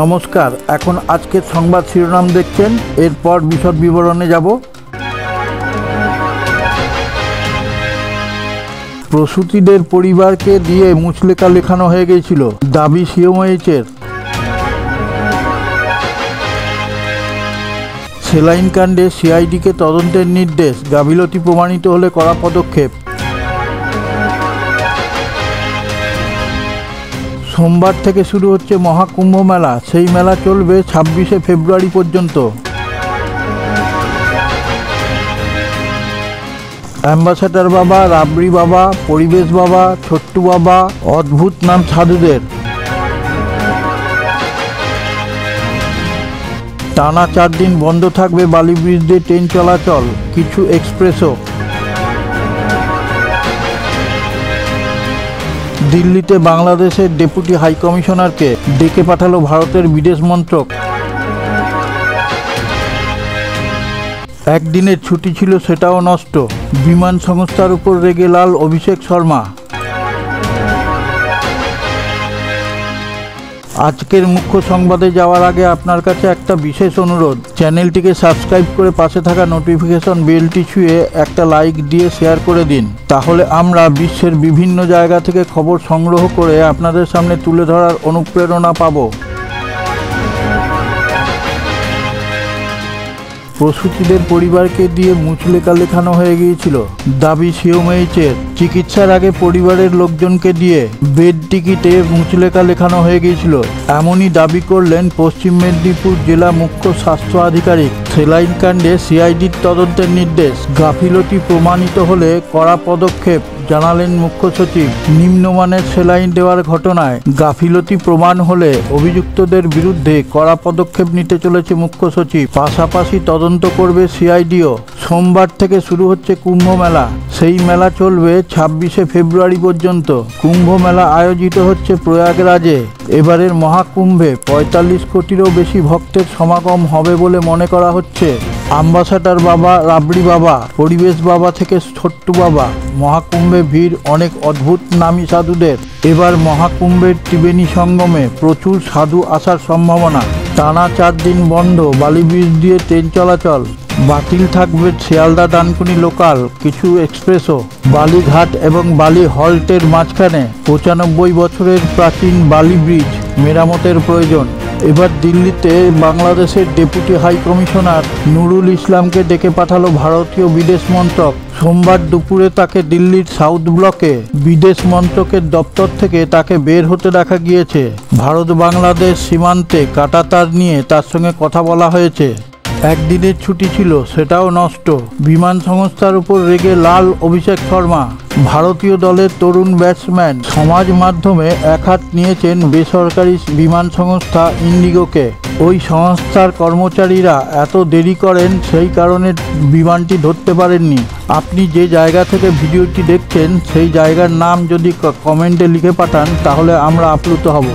নমস্কার, এখন আজকের সংবাদ শিরোনাম দেখছেন, এরপর বিশদ বিবরণে যাব। প্রসূতিদের পরিবারকে দিয়ে মুচলেকা লেখানো হয়ে গিয়েছিল, দাবি সিএমএইচের। সেলাইন কাণ্ডে সিআইডিকে তদন্তের নির্দেশ, গাফিলতি প্রমাণিত হলে কড়া পদক্ষেপ। সোমবার থেকে শুরু হচ্ছে মহাকুম্ভ মেলা, সেই মেলা চলবে 26শে ফেব্রুয়ারি পর্যন্ত। অ্যাম্বাসাডার বাবা, রাবড়ি বাবা, পরিবেশ বাবা, ছোট্টু বাবা, অদ্ভুত নাম সাধুদের। টানা 4 দিন বন্ধ থাকবে বালি ব্রিজ দিয়ে ট্রেন চলাচল, কিছু এক্সপ্রেসও। দিল্লিতে বাংলাদেশের ডেপুটি হাইকমিশনারকে ডেকে পাঠালো ভারতের বিদেশ মন্ত্রক। একদিনের ছুটি ছিল, সেটাও নষ্ট, বিমান সংস্থার উপর রেগে লাল অভিষেক শর্মা। আজকের মুখ্য সংবাদে যাওয়ার আগে আপনার কাছে একটা বিশেষ অনুরোধ, চ্যানেলটিকে সাবস্ক্রাইব করে পাশে থাকা নোটিফিকেশন বেলটি ছুঁয়ে একটা লাইক দিয়ে শেয়ার করে দিন। তাহলে আমরা বিশ্বের বিভিন্ন জায়গা থেকে খবর সংগ্রহ করে আপনাদের সামনে তুলে ধরার অনুপ্রেরণা পাব। প্রসূতিদের পরিবারকে দিয়ে মুচলেকা লেখানো হয়ে গিয়েছিল, দাবি সিএমএইচের। চিকিৎসার আগে পরিবারের লোকজনকে দিয়ে বেড টিকিটে মুচলেকা লেখানো হয়ে গিয়েছিল, এমনই দাবি করলেন পশ্চিম মেদিনীপুর জেলা মুখ্য স্বাস্থ্য আধিকারিক। সেলাইন কাণ্ডে সিআইডির তদন্তের নির্দেশ, গাফিলতি প্রমাণিত হলে কড়া পদক্ষেপ জানালেন মুখ্য সচিব। নিম্নমানের সেলাইন দেওয়ার ঘটনায় গাফিলতি প্রমাণ হলে অভিযুক্তদের বিরুদ্ধে কড়া পদক্ষেপ নিতে চলেছে মুখ্য সচিব। পাশাপাশি তদন্ত করবে সিআইডিও। সোমবার থেকে শুরু হচ্ছে কুম্ভ মেলা, সেই মেলা চলবে 26শে ফেব্রুয়ারি পর্যন্ত। কুম্ভ মেলা আয়োজিত হচ্ছে প্রয়াগরাজে। এবারের মহাকুম্ভে 45 কোটিরও বেশি ভক্তের সমাগম হবে বলে মনে করা হচ্ছে। অ্যাম্বাসাডার বাবা, রাবড়ি বাবা, পরিবেশ বাবা থেকে ছোট্টু বাবা, মহাকুম্ভে ভিড় অনেক অদ্ভুত নামী সাধুদের। এবার মহাকুম্ভের ত্রিবেণী সঙ্গমে প্রচুর সাধু আসার সম্ভাবনা। টানা 4 দিন বন্ধ বালি ব্রিজ দিয়ে ট্রেন চলাচল, বাতিল থাকবে শিয়ালদা ডানকুনি লোকাল, কিছু এক্সপ্রেসও। বালিঘাট এবং বালি হল্টের মাঝখানে 95 বছরের প্রাচীন বালি ব্রিজ মেরামতের প্রয়োজন। এবার দিল্লিতে বাংলাদেশের ডেপুটি হাই কমিশনার নুরুল ইসলামকে ডেকে পাঠালো ভারতীয় বিদেশ মন্ত্রক। সোমবার দুপুরে তাকে দিল্লির সাউথ ব্লকে বিদেশ মন্ত্রকের দপ্তর থেকে তাকে বের হতে দেখা গিয়েছে। ভারত বাংলাদেশ সীমান্তে কাঁটাতার নিয়ে তার সঙ্গে কথা বলা হয়েছে। একদিনের ছুটি ছিল, সেটাও নষ্ট, বিমান সংস্থার উপর রেগে লাল অভিষেক শর্মা। ভারতীয় দলের তরুণ ব্যাটসম্যান সমাজ মাধ্যমে একহাত নিয়েছেন বেসরকারি বিমান সংস্থা ইন্ডিগোকে। ওই সংস্থার কর্মচারীরা এত দেরি করেন, সেই কারণে বিমানটি ধরতে পারেননি। আপনি যে জায়গা থেকে ভিডিওটি দেখছেন সেই জায়গার নাম যদি কমেন্টে লিখে পাঠান, তাহলে আমরা আপ্লুত হব।